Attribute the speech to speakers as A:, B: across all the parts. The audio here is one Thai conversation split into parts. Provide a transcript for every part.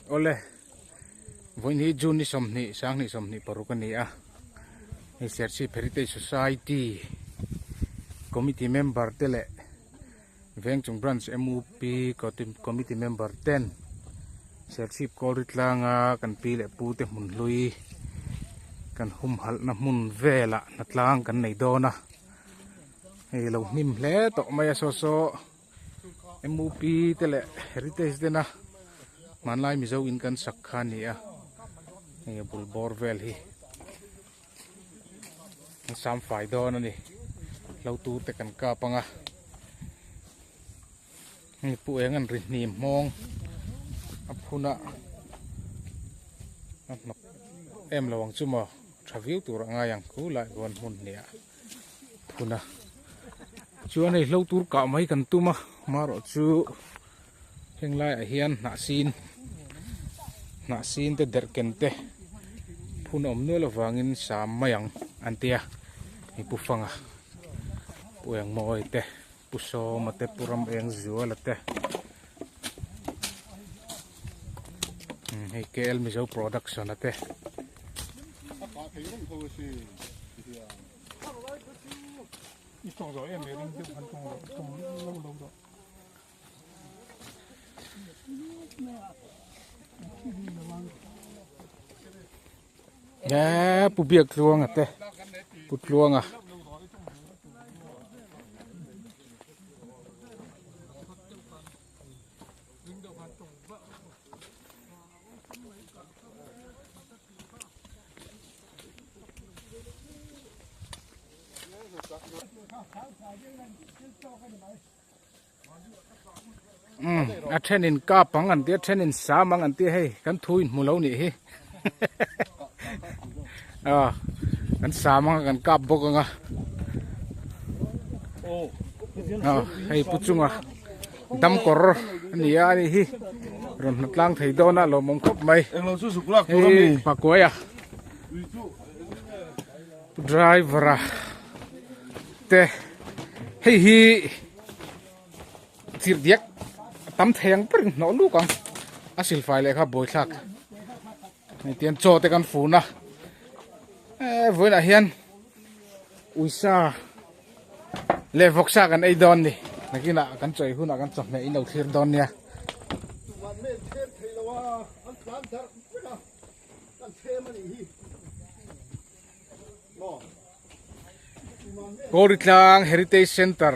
A: ole voi ni jun ni som ni sang ni som ni parukan ni a Heritage Heritage Society committee member tele Vengchung branch MUP committee member 10 Sership korit langa kan pile pute mun lui kan hum hal na mun vela natlang kan nei dona ei lo nim hle to maya so MUP tele Heritage dena manlai mi zo in kan sakha ni a ei bul bor vel hi sam fai dona ni lo tu te kan ka panga ni pu engan ri ni mong apuna em lawang chuma thaviu tur anga yang ku lai gon mun nia puna chuan ei lo tur ka mai kan tuma maro chu henglai a hian na sin te derken te phun om nu lawangin sam mayang antia ni pufanga puang moi te puso mate puram eng zuala te hei KL Mizo production ate ya pubiak luang ate put luang à Athenin ka pangan tia thenin samang an tia hei kan thuin mulo ni hi kan samang kan kap bokanga hei puchunga dam kor ni ani hi ron natlang thei dona lo mong khop mai hei pakoya driver te hei hi tir diak tam theng per no lu kang asil file le kha boi thak ni tian cho te kan fu na voi na hian uisa le voksa kan ei don ni nakina kan choi huna kan chok me ino thir don nia Koritlang Heritage Center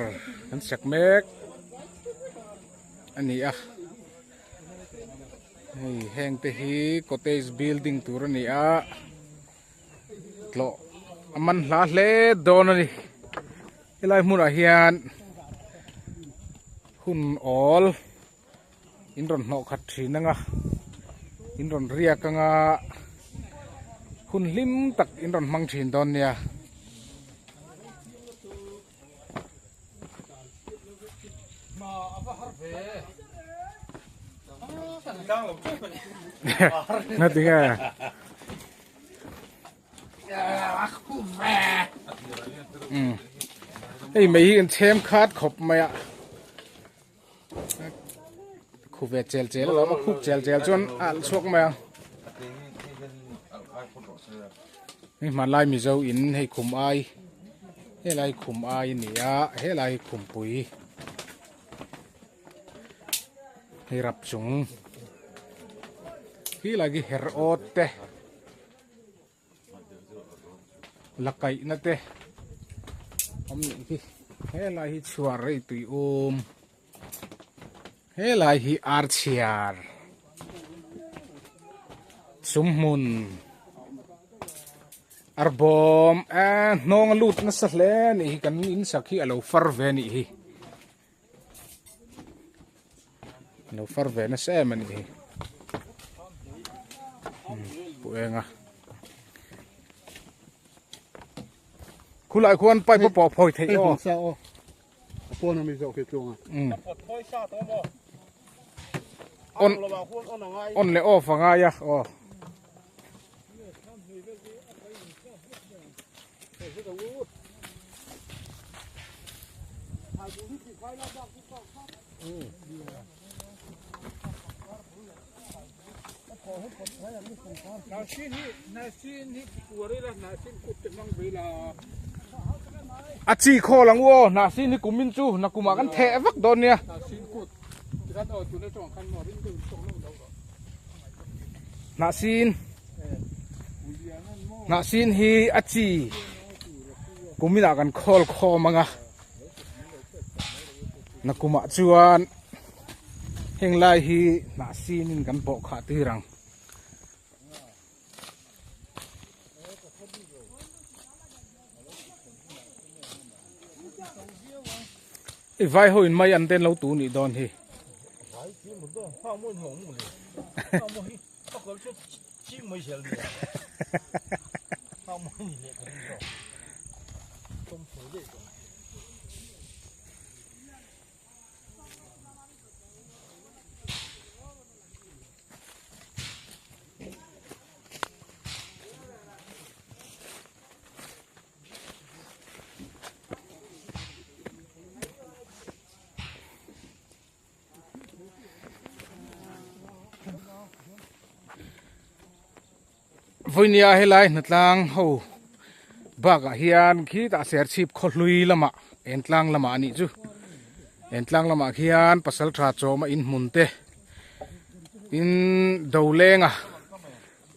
A: kan sakmek ani a hei heng te hi cottage building tur ani a tlo aman hla hle don ani helai mun a hian hun all in ron no khat thinanga in ron riak anga hun lim tak in ron mang thin don nia Nothing hey mấy cái thêm khát khop mày ạ khúc về chèl chèl là mà khúc chèl chèl chôn ăn suốt màyนี่มาไล่มีเจ้าอินให้คุมไอให้ไล่คุมไอเนี่ยให้ไล่คุมปุ๋ยให้รับจุงที่lagi her otte lakai na te om ni he lai hi chuar rei tui he lai hi archiar summun arbom nong lut na sa hle ni kan in sakhi alo farve ni hi alo farve na sa man ni puenga kulai kuan pai po phoi thei o
B: sa o po na mi zo ke tlonga phoi sa to mo
A: on le o fanga ya o อาชีโคหลังวัวนาซีนี่กุมินจูนักกุมากันแทะวักโดนเนี่ยนาซีนฮีอาชีกุมินากันคอลคอมังอะนักกุมาจวนเฮงไลฮีนาซีนินกันปอกขาตีรังไว้หอยไม่อันเต้นเราตูนี่โดนฮีวันนี้ให้ไล่นัดลังโหบักเฮียนขีดอาเสียชีพขลุยละมาเอ็นลังละมานี่จูเอ็นลังละมาเฮียนปัสสาวะโจมาอินมุนเตอินดาวเลงอ่ะ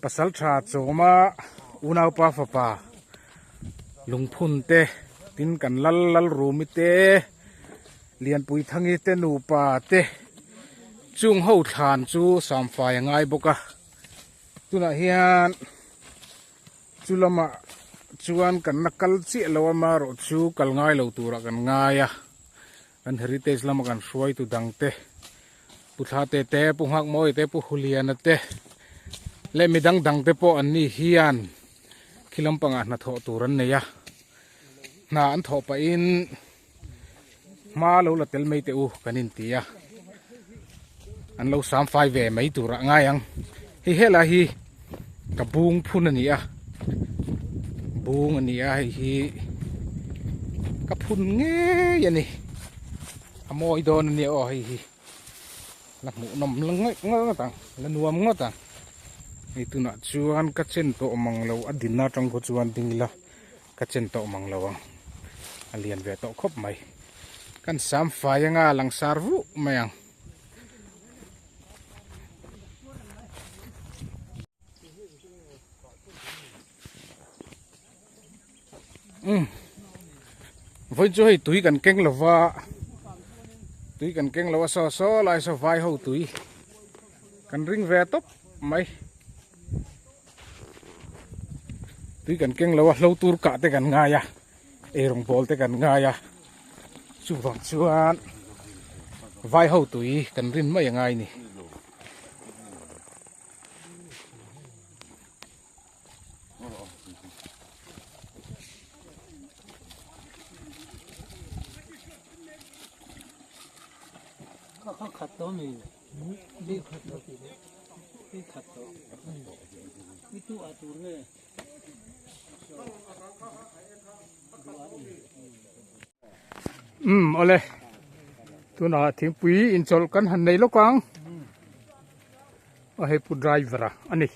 A: ปัสสาวะโจมาอุณาปาฟปาลุงพุนเตตินกันลัลรูมิเตเลียนปุยทั้งอีเตนูปาเตจุงหูทานจูสามฝ่ายง่ายบุกะตุน่ะเฮียนจุลมาจวนกันนักกัลซีเลวมารถจูกัลง่ายเลวตัวกันง่ายอ่ะกันเฮริเทจลมากันช่วยตุดังเตพุทธาเตเตปุหักมอยเตปุฮุลียนเตเล่มิดังเตปอันนี้เฮียนคิลมปังอ่ะนัทโตัวรันเนี่ยน่าอันทอไปอินมาเลวละเตลไม่เตอูกันอินตีอ่ะอันเลวสามไฟเวไม่ตัวระง่ายยังฮิเฮล่ะฮิกับบุงพุ่นอันนี้อ่ะบุงอันนี้อ่ะฮิกับพุ่นเงี้ยยันนี่อโมยโดนอันนี้อ๋อฮิลักหมูนมลังงอต่างลันนัวมงอต่างนี่ตัวน่ะชวนกัจเจนโตมังเลวอดินน่าจังก็ชวนดิ่งละกัจเจนโตมังเลวอันเลียนเวทโตครบไหมกันสามไฟยังอ่ะหลังสารวุไหมยังวันจุยตุยกันเก่งละว่าตุยกันเก่งละว่าซอลายสบายเขาตุยกันริงเวทบไหมตุยกันเก่งละว่าเราตูร์กะเตกันง่ายเอรงบอลเตกันง่ายชวนไว้เขาตุยกันรินไม่ยังไงนี่
C: เขาขัดตัวมีนี่ขัดตัวนี่ขัดตัวนี่ตัวอาตูเนี่ย
A: เอาเลยตัวน่ะทิ้งปุ๋ยอินโซลกันหันในลูกกวางเอาให้ผู้ไดรเวอร์อันนี้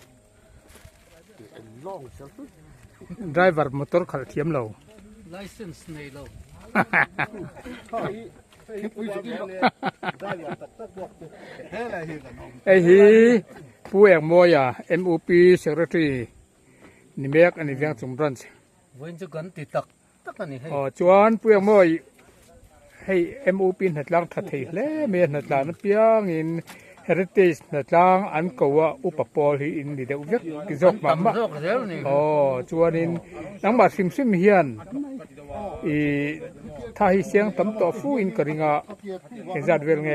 A: ไดรเวอร์มอเตอร์ขัดเทียมเรา
C: license ในเรา
A: ไอ้ฮีผู้เอกมวยMOP Secretary นิเมกอันนี้เวียงสมรัน
C: วันจะกันติดตักอันนี้ให้
A: จวนผู้เอกมวยให้ MOP นัดล้างทัดเหล่เมียนัดล้างนัดเปียงอิน Heritage นัดล้างอันก็ว่าอุปปอลที่อินดีเดียวเวียกกิจกรรมจวนอินนังบาซิมเฮียนถ้าให้เสียงตั้มต่อฟูอินกริงาเห็นจัดเวลไง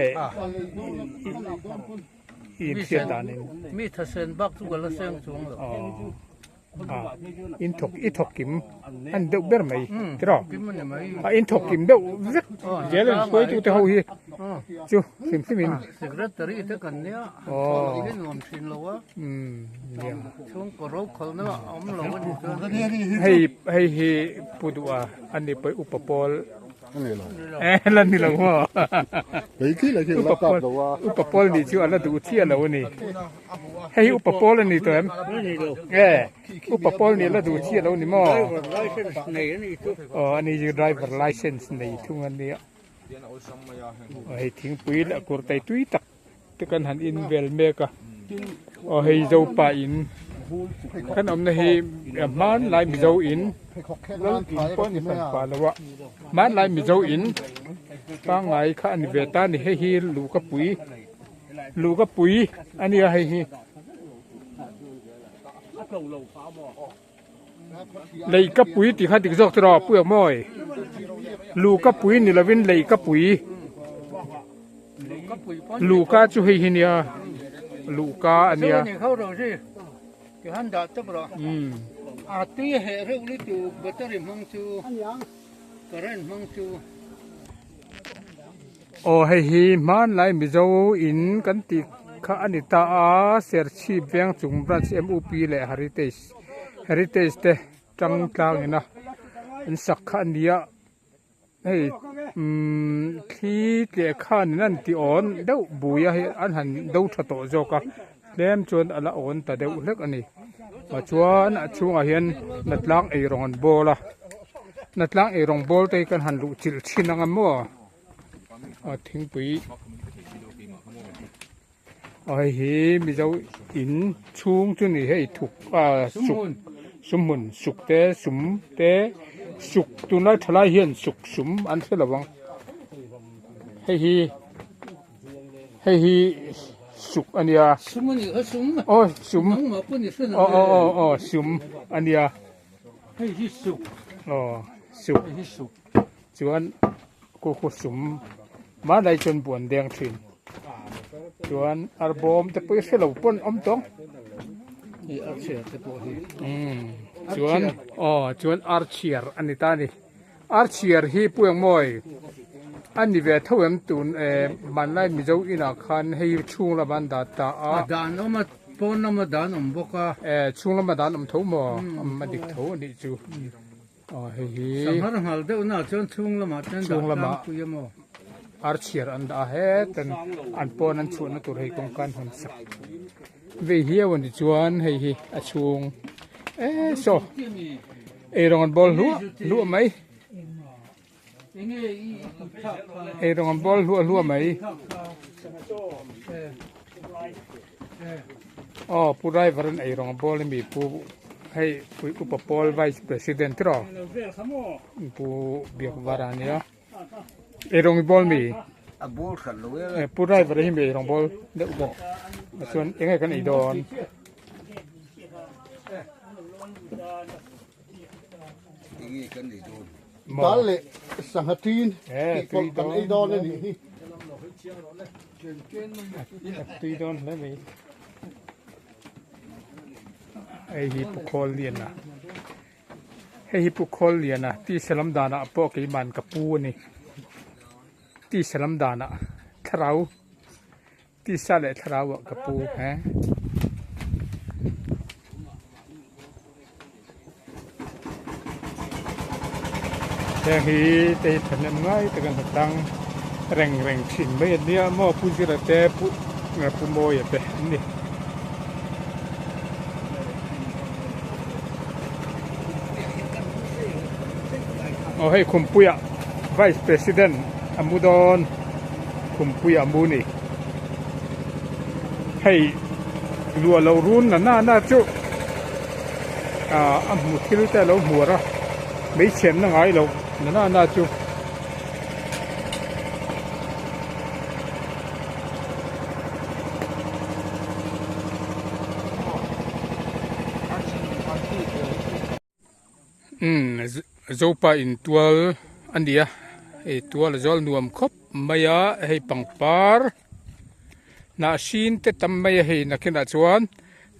A: อินเสียงด่านนี้
C: มีทัศนบักทุกคนละเสียงสูงเลย
A: อินทกกิมอันเดียวเบอร์ไหมกระอินทกกิมเดียวเจริญสวยจุดเท่าฮีจูซิมอิน
C: สิกระตรีที่กันเนี่ยนี่นวมสินแล้ววะช่วงกรอบเขาเนี่ยอมเราวันนี้
A: ให้พูดว่าอันนี้ไปอุปปอล
B: อันนี้เลย
A: ลันนี่หลังหัว
B: ไปที่ไหนที่เราตัดตัวว่า
A: อุปปอลนี่ชื่ออันละดูเที่ยแล้วนี่ให้อุปปอลนี่ตัวมอุปปอลนี่ละดูเที่ยแล้วนี่มั้งอ๋ออันนี้คือ driver license นี่ทุกอันนี้ให้ทิ้งปุ๋ยละกูไตตุ้ยตักตะกันหันอินเวลเมกะอ๋อให้เจ้าป่าอินขันอมนะให้มันลายมีเจ้าอิน
B: ให้เขาแค่
A: แล้ว
B: นั้น
A: อิน
B: ขาย
A: ป้อน
B: นี่
A: นี่
B: ไม่
A: สัน
B: เอา
A: ปาแล้ววะมันลายมีเจ้าอินบางไงข้าอันเวตานี่ให้ฮีลูกกระปุ๋ยลูกกระปุ๋ยอันนี้ให้ฮีเลยกระปุ๋ยที่ข้าติดซอกตรอเปลือกม้อยลูกกระปุ๋ยนี่ละเว้นเลยกระปุ๋ยลูกกาจุให้ฮีเนี่ยลูกกาอันเนี้ย
C: เขาเราสิที่หันดาตบรอ อาตีเหเรื่องนี้จูบัตรมังจูกระเรนมังจู
A: โอ้ให้ฮีมันไลมิโซอินกันติข้าอันนี้ตาอาเสียชีเวียงจุงบรันช์ MOP และ Heritage เตจังกลางนี่นะอันสักขันเดียเฮ้ยที่เกี่ยข้านี่นั่นที่อ่อนเดาบุยให้อันหันเดาทัดโตโจกะเล่มจวนอะไรอ่อนแต่เดาเล็กอันนี้มาชวนช่วงอาเห็นนัดล้างไอรอนบอลละนัดล้างไอรอนบอลแต่กันหันลุจิลชินังมั่วทิ้งปุ๋ยไอ้เฮมีเจ้าอินช่วงจุนี่ให้ถูกสุกสมมุนสุกแต่สมแต่สุกตัวนั้นทลายเห็นสุกสมอันเสระวังให้ฮีสุกอันเนี้ย
C: สมนี่ก็สม
A: โอ้สม
C: มังมาปุ่นนี่สน
A: อ๋อสมอันเนี้ย
C: ให้ฮิสุก
A: อ๋อสุก
C: ฮิสุก
A: จวนกูสมมาได้จนบวนแดงถิ่นจวนอาร์บอมจะไปเสลาปนอมตอง
C: นี่อาเชียจะปวดที่
A: จวนจวนอาร์เชียร์อันนี้ตานี่อาร์เชียร์ฮีเปลืองมอยอันนี้เวทเท่าเอ็มตุนมันไล่มีเจ้าอินาคันให้ช่วงละบันดาตา
C: ดานอมาปนอมาดานอมบกะ
A: ช่วงละบันดาลทุ่มมาดิกทุ่นี่จูเฮ้
C: สังหารหัลเดอน่าจนช่วงละมาจนคุยมอ
A: อาร์เชียร์อันดาเฮตันอันปอนันชวนตัวให้กองการหันสักเวเฮียวันที่ชวนให้ช่วงโซรองบอลลัวไหมรองบอลลัวไหมผู้ได้พรันรองบอลมีผู้ให้ผู้อุปปอลไวส์ประธานตรอผู้เบียกวารานีรองบอลมีผู้ได้พรันมีรองบอลเด็กบอกส่วนยังไงกันอีดอน
B: ตาเละสังหตีนที่คนกันไอ้ดอนนี่
A: ตีดอนแล้วมีไอ้ฮิปโคลเลียนนะไอ้ฮิปโคลเลียนนะที่สลัมดานะพวกไอ้มันกับปูนี่ที่สลัมดานะทราวที่ซาเลทราวกับปูฮะแต่ฮีแต่ถนนง่ายแต่กันตั้งแรงชินไม่เนี่ยมอพูดกันแต่พูดพูดโมยแบบนี้ให้คุมปุยะ Vice President อามูดอนคุมปุยะมูนี่ให้ลัวเรารุนน่าจุมุทิลแต่เราหัวเราไม่เช่นนั่งไงเราน่าจุzopa in tual andia tual zol nuam khop maya hei pangpar na shin te tam maya hei nakina chuan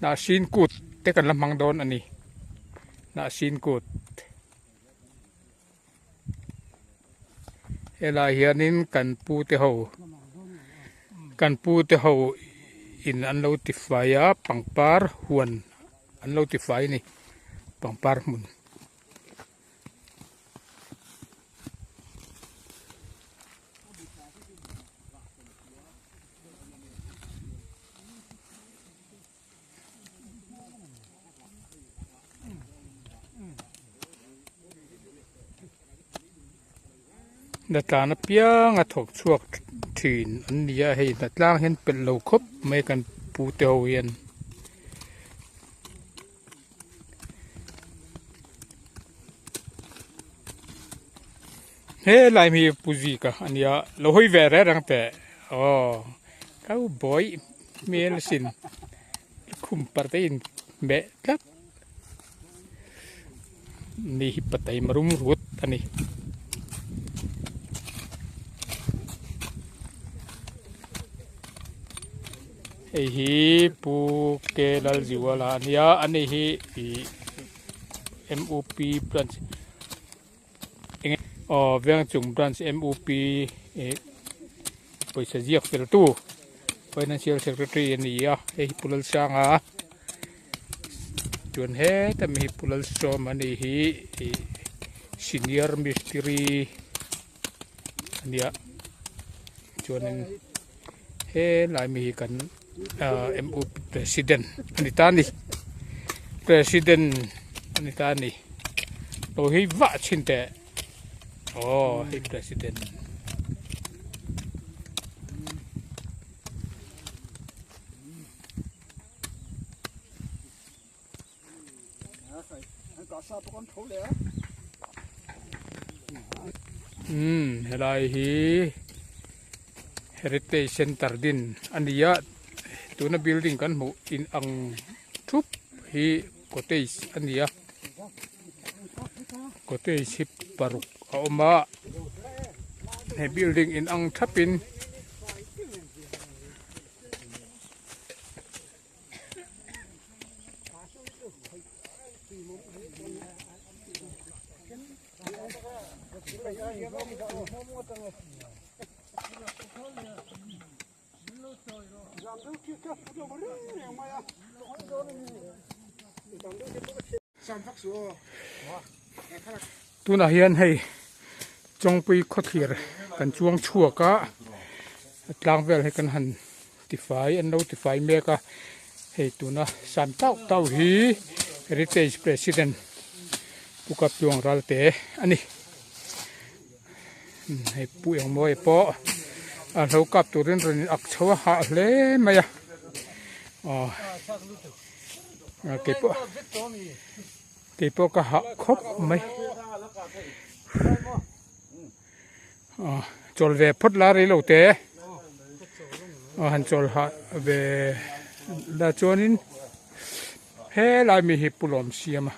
A: na shin kut te kan lamang don ani na shin kut ela hianin kan pu te ho in an lo ti faya pangpar huan an lo ti fai ni pangpar mun ดัตานะเปียงอะถกชวกถีนอันนี้ให้ดัดล่างเห็นเป็นเหลาคบไม่กันปูเตียวเวียนเฮ้ลายมีปูจีกะอันนี้เราห้อยแวร์รังแต่อ๋อเขาบอยเมลสินคุมปาร์ตี้เบะครับนี่ฮิปปัตไตมารุมรุดอันนี้ไอ้ฮีปูเกลัลจิวลาอันนี้อันนี้ฮีMOP branch อ๋อเวียงจุง branch MOP ไปเสียกเฟลตู้ financial secretary อันนี้ไอ้ปุลลช่างจวนเฮแต่มีปุลลชมอันนี้ฮี senior mystery อันนี้จวนเฮลายมีกันMOP president อันนี้ตานี่ president อันนี้ตานี่โอ้ยว่าชินแต่โอ้ให้ presidentอะไรฮี heritage center ดินอันนี้ตัวนั้น building กันหมู่อินอังทุบฮีcottage อันนี้cottage ฮิปปารุกเอามาให้ building อินอังทับปินตัวน่ะเฮียนให้จงไปขดเขียกันช่วงชั่วก็กลางเวลให้กันหันติไฟอันนู้ติไฟเมกะให้ตัวน่ะสามเต้าฮี heritage president ผู้กับจวงรัลเตอันนี้ให้ผู้อย่างมวยปอเรากับตัวเรื่องอักษรหาเลยไหมอ่ะอ๋อเก็บก็หาครบไหมอ๋อจอลเวพุทธลาเรโลเตหันจอลหาเวลาจวนินเฮลายมีฮิปุลอมเสียมา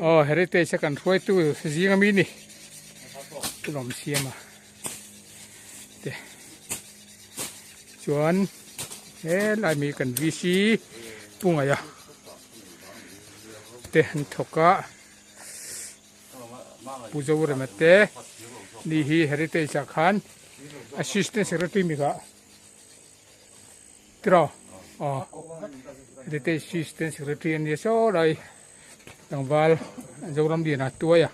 A: อ๋อเฮริเตชกันช่วยตู้ซีงามีนี่ปุลอมเสียมาเดจวนเฮลายมีกันวิซีปุงอะไรเตหันทกะปูจาวรมาเตนี่ฮีเฮริเตชขัน assistant secretary มีกะตรออ๋อเฮริเตช assistant secretary นี่โซ่เลยตั้งวัลจาวรมดีนะตัวya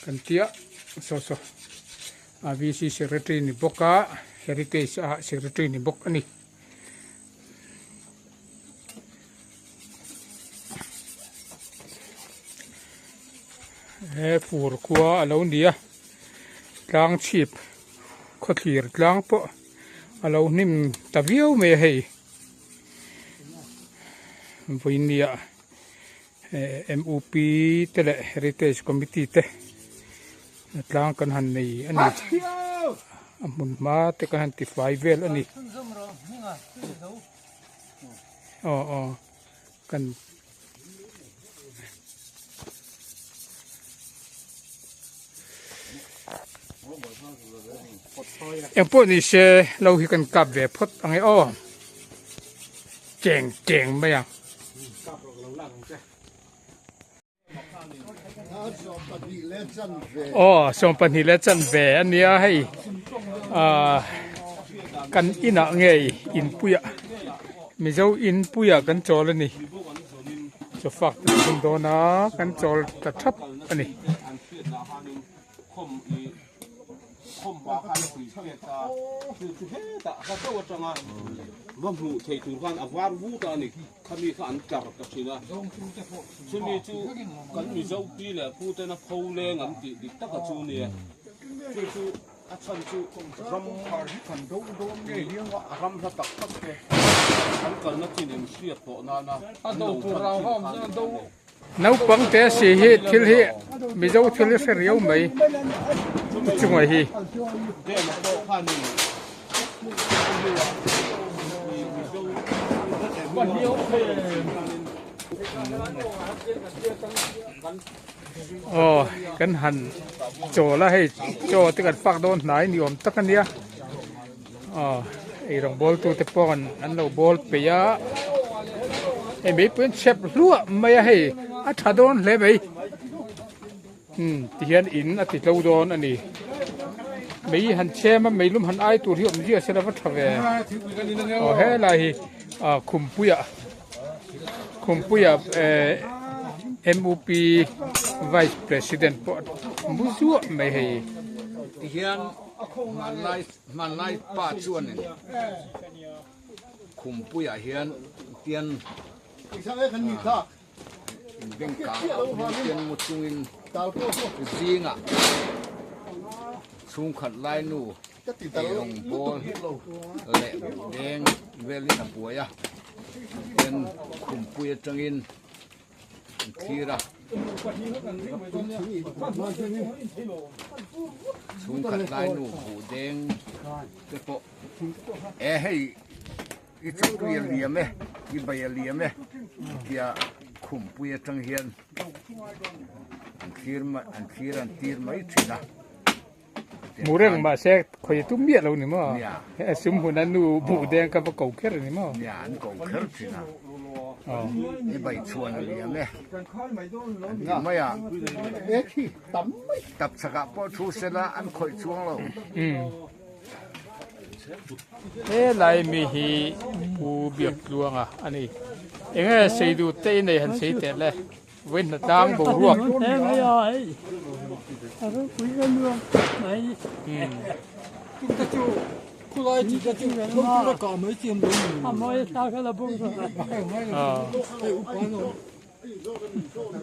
A: กันเตี้ยโซ่VC secretary นี่บกะ heritage secretary นี่บกอันนี้ฟูร์กัวเราเนี่ยกลางชีพขดขีดกลางปะเรานิ่มตะวิวไม่ให้วันนี้MOP เตะ Heritage Committee เตะกลางกันหันนี่อันนี้มุนมาเตะกันหันติดไฟเวลอันนี้อ๋อกันอย่างพวกนี้เชเราหิกันกับแบบพดอะไรอ้อเจ๋งไหมอ่ะอ๋อส่งปัญหาและจันแหวนนี้ให้กันอินะไงอินปุยไม่เจ้าอินปุยกันจอลนี่จะฝากถึงโดนะกันจอลตัดทับอันนี้
D: không ba khai quỷ kia ta từ thế ta khai đâu chẳng à vâng mù thầy chủ quan à vang vũ ta này kami khai ăn chả cái gì na cho nên chú cần mình dâu pi là phụ tên nó phâu lên ăn thì tất cả chú này chú à chân chú ram
B: phần đâu đâu nghe tiếng gọi
D: ram ra tắc tắc cái ăn cần nó chỉ nên xuyệt bộ na
C: à đâu tụiเราhôm đó đâu
A: nấu bằng té xì hi thil hi mi dâu thil sẽ riêu mấy chung ngoài hi
D: để mà bộ khai này
C: còn nhiều
A: kan han cho la hei cho te kan fak don nai ni om tak ania ei rong bol tu te pon an lo bol pe ya e me pen chep lua mai hei a tha don le mai ti hian in a ti lo don ani mei han che ma mei lum han ai tur hi om ji a sera va thave he lai hi khumpuya MOP Vice President pot musu mai hei
E: hian man lai pa chuan in khumpuya hian tian
B: Isang ay kan nita.
E: beng ka tian mu chungin zinga chung khat lai nu rong bol le deng veli na puya tian khumpuya changin thira chung khat lai nu hu deng te po hei i chu liam i bai liam kia khumpuya chang hian an tir mai thina
A: mureng ma se khoi tu mia lo ni mo sum hunan nu bu deng ka ba ko kher ni mo
E: ya an ko kher thina i bai chuan liam mai ya
B: Ê khi tắm mấy.
E: tập saka po thu sela an khoi chuang lo
A: lai mi hi u biak luanga ani enge sei du te nei han sei te le wen na dang bo ruak
C: em ấy rồi à cái quý cái luôn đấy cái chú cô lại chỉ cái chú không có cả mấy tiền đúng không mới sao cái là bung rồi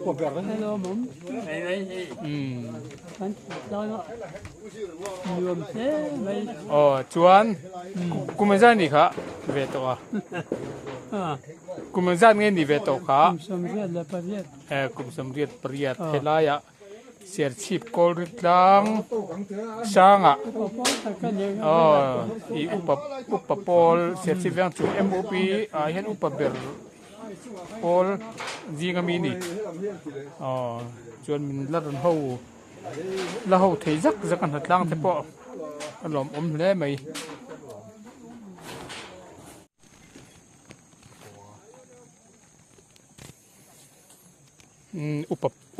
C: của việc đó hello mắm này này anh đó nó nhiều thế này
A: chuan kumenzan ni kha ve to kumenzan nge ni ve to kha
C: xong rồi là phải biết
A: kum samriat priat helaya ser chip kol ritlang sanga i upa pol ser chip yang chu MOP a hian upa ber pol jingami ni chuan min la ho thei zak an hatlang te po alom hle mai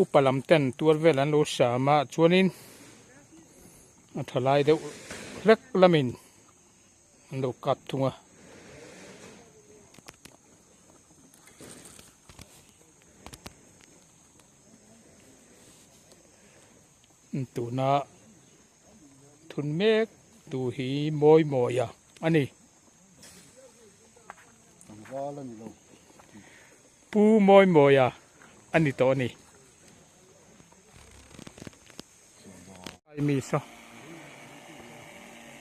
A: upalam ten tuar velan lo sama chuanin a thalai deuh rek lamin an lo kap thunga tuna thun mek tu hi moi moya ani pu moi moya ani to ni ai mi so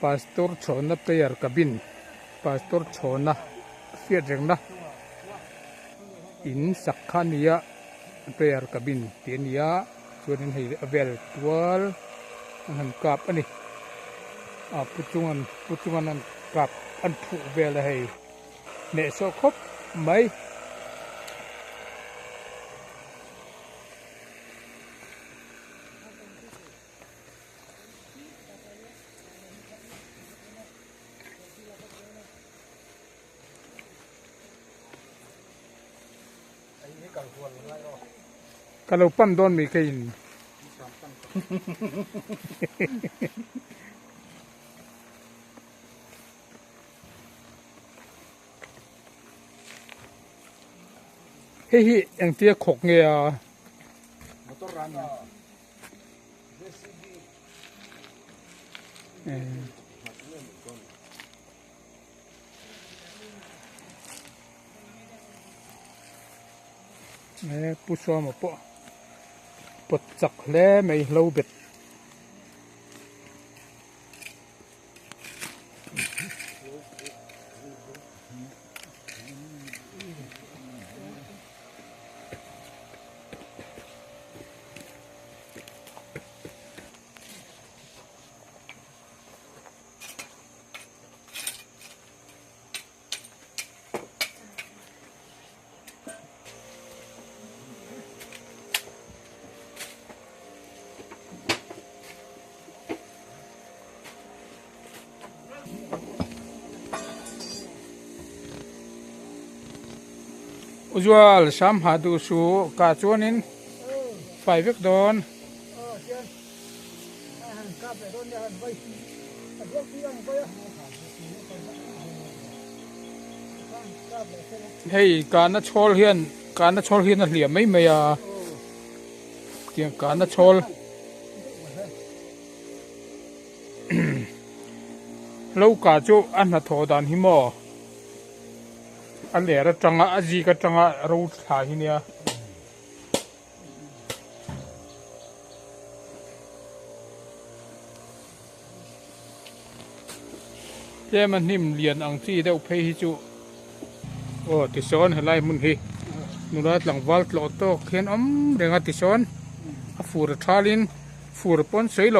A: pastor chona prayer kabin pastor chona fiat rengna in sakhania prayer kabin tiania chuanin hei avel tual an kap ani puchungan an kap an phu vel hei ne so khop mai kalau pan don mi kain hi ang tia khok nge ผู้ชมมาปดจักแล้ไม่เล่าเบ็ดอุจวลสามหาดูสูกาจวนินไฟเวกโดนให้การนัดชอลเฮียนการนัดชอลเฮียนเหลี่ยมไม่มาเกี่ยงการนัดชอลแล้วกาจูอันนัดทอดานหิมออันเดียร์จังอาจีก็จังอารูทหาหิเนี่ยเจ้มันนิ่มเลียนอังที่ได้อุเพหิจูโอ้ติซอนเฮลัยมุนฮีนุรัตหลังวัลต์โลโต้เขียนเรื่องติซอนฟูร์ทาลินฟูร์ปอนเซโล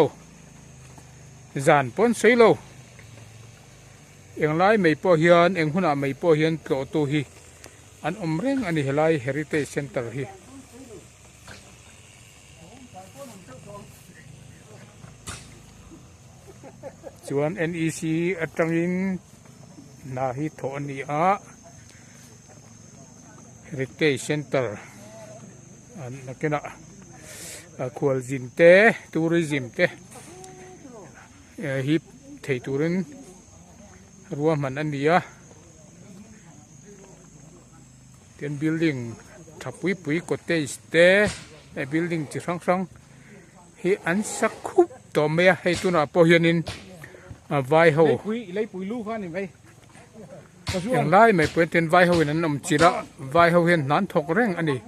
A: จานปอนเซโลเองไล่ไม่พอเฮียนเองหุ่นไม่พอเฮียนโกตัวฮีอันเร่งอันนี้ไล่ Heritage Center ฮีส่วน NEC อัตรินนาฮิโทนีอา Heritage Center อันนักนะควอลจินเตทัวริซึมเตฮิปเทตูรินรวมมันอันเดียเตียนบิลดิ้งทับปุยกดเตสเตไอบิลดิ้งจีสังให้อันสักคุบต่อเมียให้ตัวน่ะพอเห็นินไวเฮาเลยปุยลูกเขานี่ไปอย่างไรไม่เป็นเตียนไวเฮานั้นอมจีระไวเฮาเห็นนั้นถกแรงอันนี้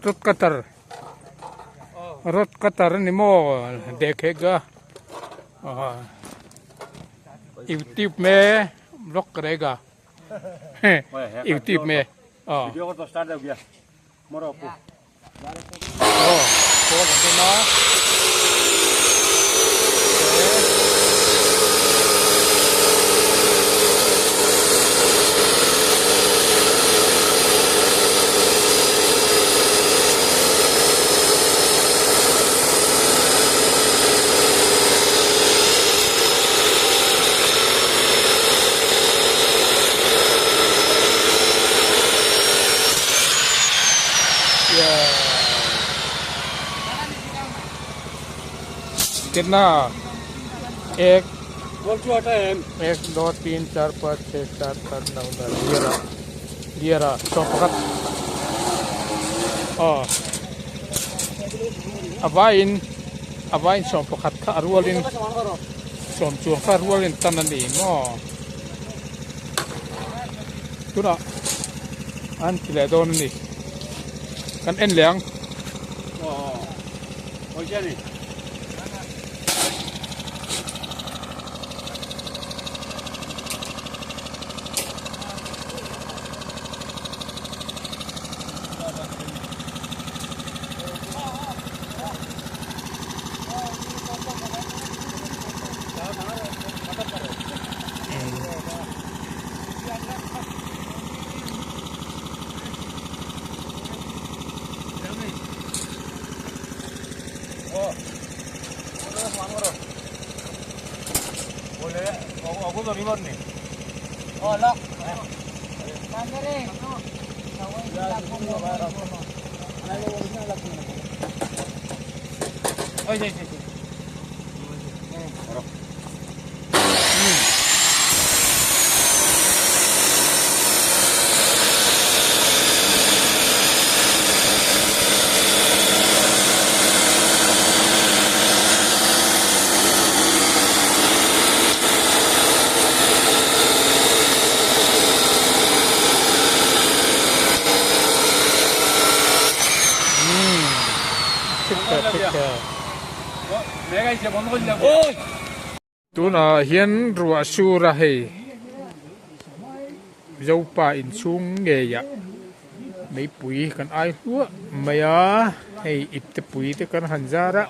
A: รถกัตร์นี่โม่เด็กเฮกะอิวติบเมล็อกเรกะอิวติบเม
B: Video ko to start daw biya. Moro po.
A: โอ้โหกันดีเนาะकितना एक एक दो तीन चार पाँच छः सात आठ नौ दस 11 songkat abain songkat ka arwalin somchuang ka arwalin tanani mo tuna an tile don ni kan en liang
B: Ojani. Boleh, aku dari mana ni? Oh, lah.
A: Ôi, trời, trời, trời.
D: 내가 이제 못 먹으려고.
A: Tu na hian ruwa sura hei zopa in chung nge ya mấy pui kan ai hua maya hei ip te pui te kan hanjara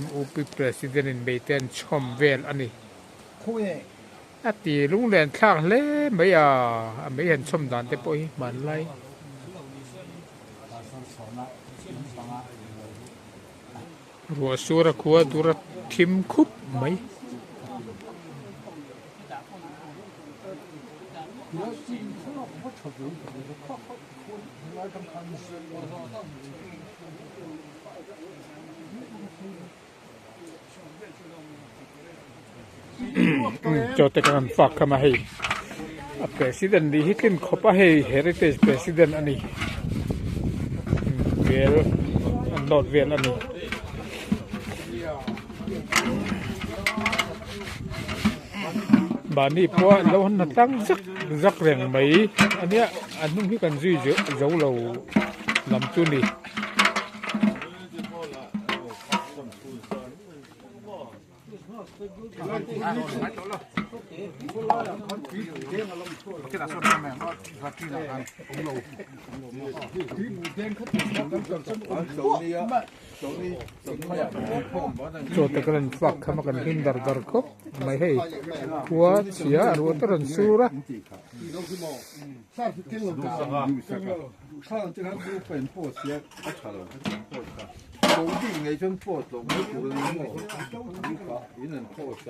A: MOP president in Beiten chom vel ani ati lung len thang le maya mấy hen chom dan te poi man lai ruwa sura kuwa dura thim khup mai cho te kan fak kama hei a president di hitlin khopa hei heritage president ani vel an lot vel ani bani po lo na tang zak reng mai ania anung hi kan zui zo lo lam tu ni cho te kan fak khama kan him dar ko mai hei kwa chia ro ta ran sura
E: 固定嘅種波動，冇顧慮我，呢能破相。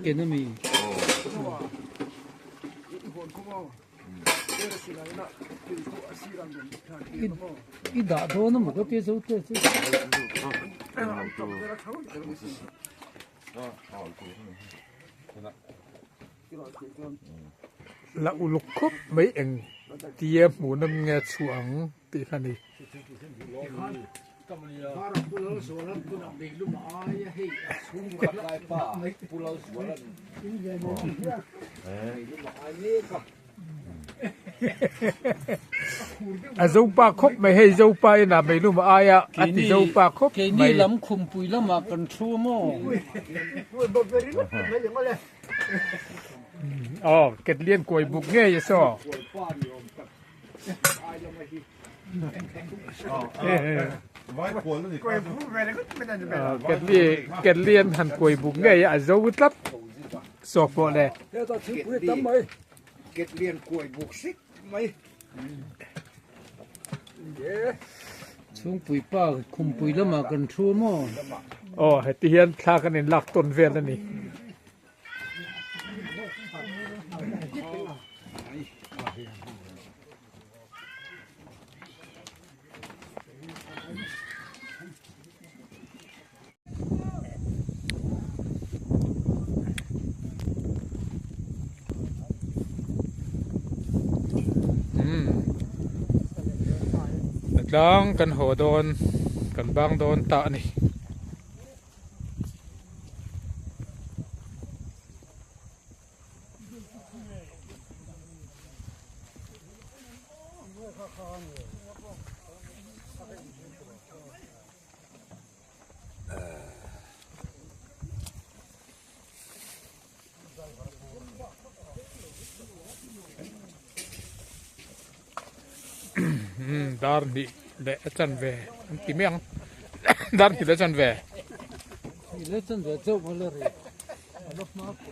C: 给那米。一打多那么个别手这。
A: la uluk khop mấy anh tia mu nam nghe chuang ti khani a zopa khop mai hei zopa na mai lu ma aya ati zopa khop
C: cái
A: mai
C: ni lắm khum pui lắm mà cần chua mò.
A: kết liên quầy bục nghe vậy sao kết liên hẳn quầy bục nghe à dấu lắm sọp bộ này
E: kết liên quầy buộc xích mấy
C: Chung pui pa khum pui lắm mà cần chua mò.
A: hay tí hiền thà cái này lạc tuần về là nè lang kan ho don kan bang don ta ni dar ni le chan ve ti meng dar ni le chan ve
C: Ile chân de zo mo le re. Alo ma ko.